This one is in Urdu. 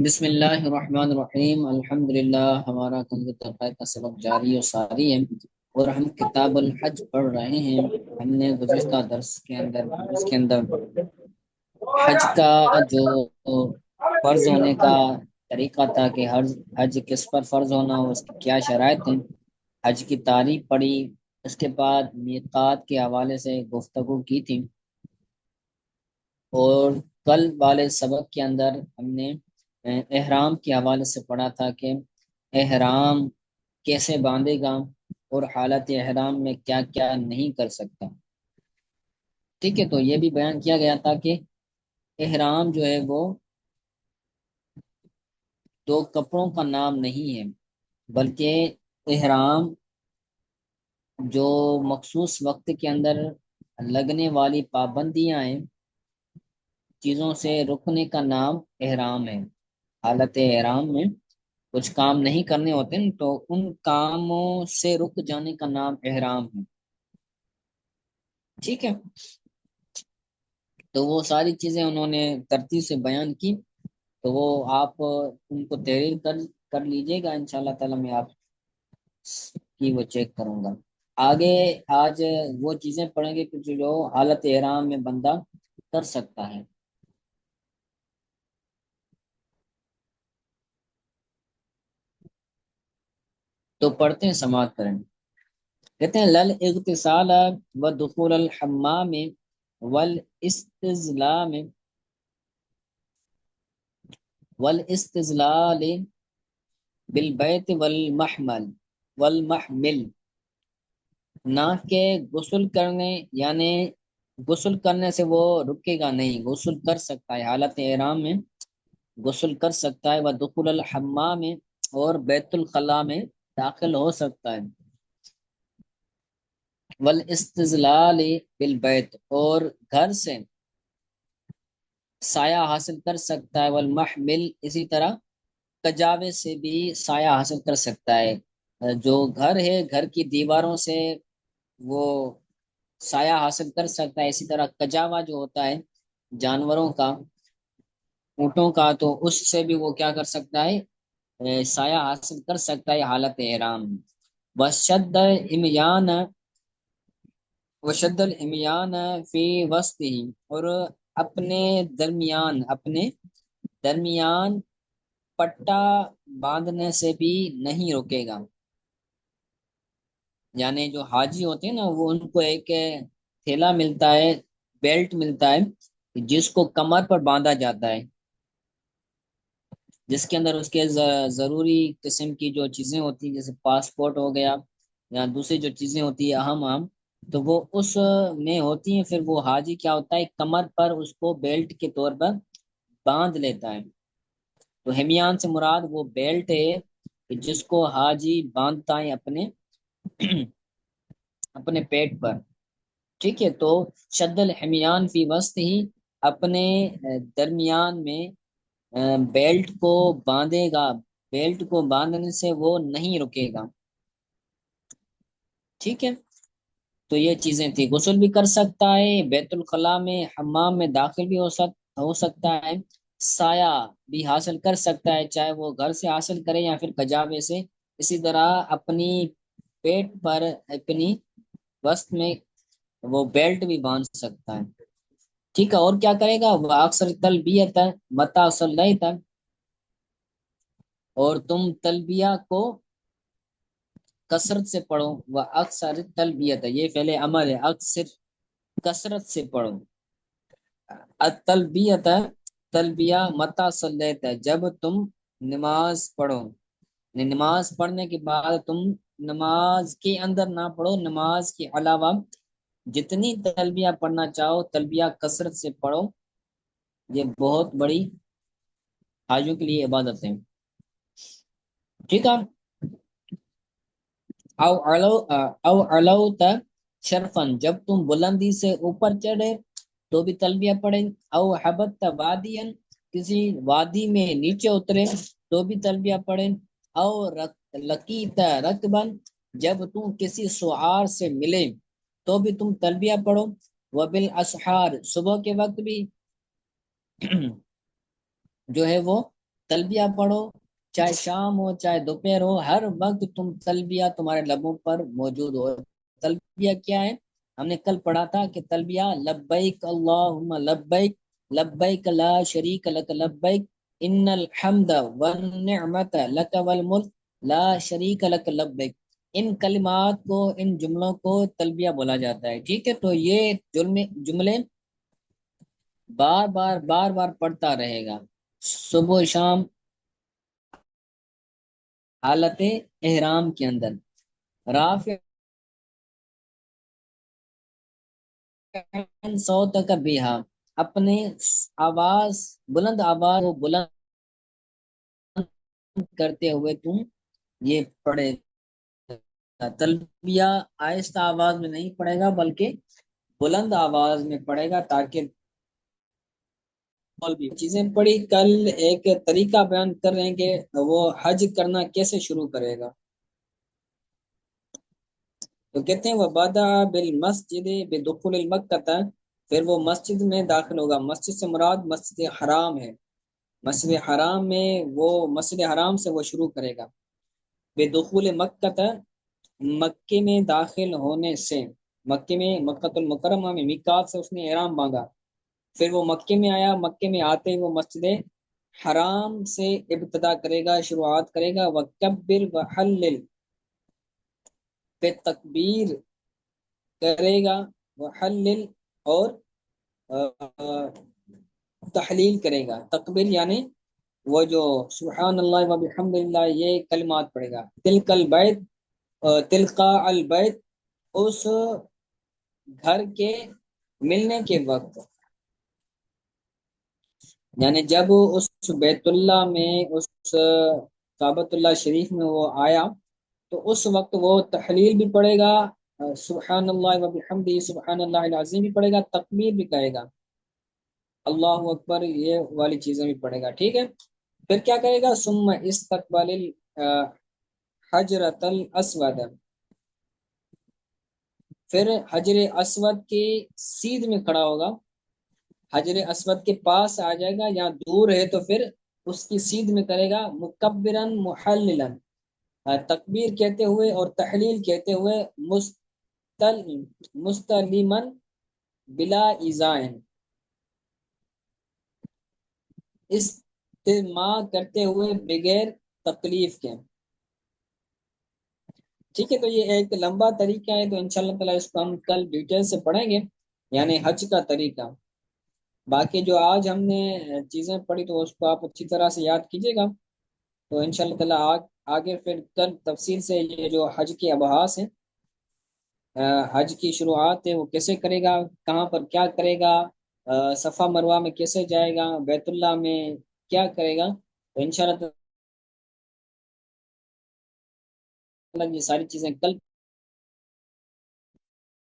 بسم اللہ الرحمن الرحیم، الحمدللہ۔ ہمارا کنز التقویٰ کا سبق جاری و ساری ہے اور ہم کتاب الحج پڑھ رہے ہیں۔ ہم نے گزشتہ درس کے اندر حج کا جو فرض ہونے کا طریقہ تھا کہ حج کس پر فرض ہونا ہو، اس کی کیا شرائط ہیں، حج کی تعریف پڑھی، اس کے بعد میقات کے حوالے سے گفتگو کی تھی۔ اور کل والے سبق کے اندر ہم نے احرام کے حوالے سے پڑھا تھا کہ احرام کیسے باندھے گا اور حالت احرام میں کیا کیا نہیں کر سکتا۔ ٹھیک ہے، تو یہ بھی بیان کیا گیا تھا کہ احرام جو ہے وہ دو کپڑوں کا نام نہیں ہے، بلکہ احرام جو مخصوص وقت کے اندر لگنے والی پابندیاں ہیں، چیزوں سے رکنے کا نام احرام ہے۔ حالت احرام میں کچھ کام نہیں کرنے ہوتے نا، تو ان کاموں سے رک جانے کا نام احرام ہے۔ ٹھیک ہے، تو وہ ساری چیزیں انہوں نے ترتیب سے بیان کی، تو وہ آپ ان کو تحریر کر لیجئے گا، انشاءاللہ تعالی میں آپ کی وہ چیک کروں گا۔ آگے آج وہ چیزیں پڑھیں گے کہ جو حالت احرام میں بندہ کر سکتا ہے۔ تو پڑھتے ہیں، سماعت کریں۔ کہتے ہیں لل اغتسال و دخول الحمام والاستزلام والاستزلال بالبیت والمحمل، نہ کہ غسل کرنے، یعنی غسل کرنے سے وہ رکے گا نہیں، غسل کر سکتا ہے، حالت احرام میں غسل کر سکتا ہے، وہ دخول الحمام میں اور بیت الخلاء میں داخل ہو سکتا ہے، والاستظلال بالبیت اور گھر سے سایہ حاصل کر سکتا ہے، والمحمل اسی طرح کجاوے سے بھی سایہ حاصل کر سکتا ہے۔ جو گھر ہے، گھر کی دیواروں سے وہ سایہ حاصل کر سکتا ہے، اسی طرح کجاوا جو ہوتا ہے جانوروں کا، اونٹوں کا، تو اس سے بھی وہ کیا کر سکتا ہے، سایہ حاصل کر سکتا ہے حالت احرام میں۔ وشد امیان وشد الامیان فی وسط ہی، اور اپنے درمیان پٹا باندھنے سے بھی نہیں روکے گا۔ یعنی جو حاجی ہوتے ہیں نا، وہ ان کو ایک تھیلا ملتا ہے، بیلٹ ملتا ہے، جس کو کمر پر باندھا جاتا ہے، جس کے اندر اس کے ضروری قسم کی جو چیزیں ہوتی ہیں، جیسے پاسپورٹ ہو گیا یا دوسری جو چیزیں ہوتی ہیں اہم اہم، تو وہ اس میں ہوتی ہیں۔ پھر وہ حاجی کیا ہوتا ہے، کمر پر اس کو بیلٹ کے طور پر باندھ لیتا ہے۔ تو ہمیان سے مراد وہ بیلٹ ہے کہ جس کو حاجی باندھتا ہے اپنے اپنے پیٹ پر۔ ٹھیک ہے، تو شد الحمیان فی وسط ہی، اپنے درمیان میں بیلٹ کو باندھے گا، بیلٹ کو باندھنے سے وہ نہیں رکے گا۔ ٹھیک ہے، تو یہ چیزیں تھی، غسل بھی کر سکتا ہے، بیت الخلاء میں حمام میں داخل بھی ہو سکتا ہے، سایہ بھی حاصل کر سکتا ہے، چاہے وہ گھر سے حاصل کرے یا پھر کجاوے سے، اسی طرح اپنی پیٹ پر، اپنی وسط میں وہ بیلٹ بھی باندھ سکتا ہے۔ ٹھیک ہے، اور کیا کرے گا، وہ اکثر تلبیت متا صلیت، اور تم تلبیہ کو کثرت سے پڑھو، وہ اکثر تلبیت ہے، یہ پہلے عمل ہے، اکثر کثرت سے پڑھو، التلبیت تلبیہ متا صلیت، جب تم نماز پڑھو، یعنی نماز پڑھنے کے بعد تم نماز کے اندر نہ پڑھو، نماز کے علاوہ جتنی تلبیہ پڑھنا چاہو تلبیہ کثرت سے پڑھو، یہ بہت بڑی حاجوں کے لیے عبادت ہے۔ ٹھیک ہے، او علوت شرفن، جب تم بلندی سے اوپر چڑھے تو بھی تلبیہ پڑھیں، او حبت وادین، کسی وادی میں نیچے اترے تو بھی تلبیہ پڑھیں، او لقیت رکبن، جب تم کسی سعار سے ملے تو بھی تم تلبیہ پڑھو، وبالاسحار، صبح کے وقت بھی جو ہے وہ تلبیہ پڑھو، چاہے شام ہو چاہے دوپہر ہو، ہر وقت تم تلبیہ تمہارے لبوں پر موجود ہو۔ تلبیہ کیا ہے؟ ہم نے کل پڑھا تھا کہ تلبیہ لبیک اللہم لبیک، لبیک لا شریک لک لبیک، ان الحمد والنعمت لک والملک لا شریک لک لبیک۔ ان کلمات کو، ان جملوں کو تلبیہ بولا جاتا ہے، ٹھیک ہے؟ تو یہ جملے بار بار بار بار پڑھتا رہے گا، صبح و شام، حالت احرام کے اندر۔ رافع صوت کا بیہا، اپنے آواز، بلند آواز کو بلند کرتے ہوئے تم یہ پڑھے گا۔ تلبیہ آہستہ آواز میں نہیں پڑھے گا بلکہ بلند آواز میں پڑھے گا، تاکہ اور بھی چیزیں پڑھی کل۔ ایک طریقہ بیان کر رہے ہیں کہ وہ حج کرنا کیسے شروع کرے گا۔ تو کہتے ہیں وہ بادہ بالمسجد بدخول المکہ، پھر وہ مسجد میں داخل ہوگا۔ مسجد سے مراد مسجد حرام ہے، مسجد حرام میں وہ، مسجد حرام سے وہ شروع کرے گا۔ بدخول مکہ، مکے میں داخل ہونے سے، مکے میں، مکہ المکرمہ میں میقات سے اس نے احرام باندھا، پھر وہ مکے میں آیا، مکے میں آتے ہی وہ مسجد حرام سے ابتدا کرے گا، شروعات کرے گا۔ وکبر وحلل، پھر تکبیر کرے گا، وحلل، اور تحلیل کرے گا۔ تکبیر یعنی وہ جو سبحان اللہ و بحمد اللہ یہ کلمات پڑھے گا۔ تلک البیت، تلقاء البیت، اس گھر کے ملنے کے وقت، یعنی جب اس بیت اللہ میں، اس کعبۃ اللہ شریف میں وہ آیا، تو اس وقت وہ تحلیل بھی پڑھے گا، سبحان اللہ و بحمدہ سبحان اللہ العظیم بھی پڑھے گا، تکبیر بھی کہے گا، اللہ اکبر یہ والی چیزیں بھی پڑھے گا، ٹھیک ہے؟ پھر کیا کرے گا؟ ثم استقبال الحجرۃ الاسود، پھر حجر اسود کی سیدھ میں کھڑا ہوگا، حجر اسود کے پاس آ جائے گا، یا دور ہے تو پھر اس کی سیدھ میں کرے گا، مکبرن محللن، تکبیر کہتے ہوئے اور تحلیل کہتے ہوئے، مستلیمن بلا ایذائن، استماع کرتے ہوئے بغیر تکلیف کے، ٹھیک ہے؟ تو یہ ایک لمبا طریقہ ہے، تو انشاءاللہ تعالی اس کو ہم کل ڈیٹیل سے پڑھیں گے، یعنی حج کا طریقہ۔ باقی جو آج ہم نے چیزیں پڑھی تو اس کو آپ اچھی طرح سے یاد کیجیے گا، تو انشاءاللہ تعالی آگے پھر کل تفصیل سے یہ جو حج کے ابحاث ہیں، حج کی شروعات ہے وہ کیسے کرے گا، کہاں پر کیا کرے گا، صفا مروہ میں کیسے جائے گا، بیت اللہ میں کیا کرے گا، تو انشاءاللہ تعالی یہ ساری چیزیں کل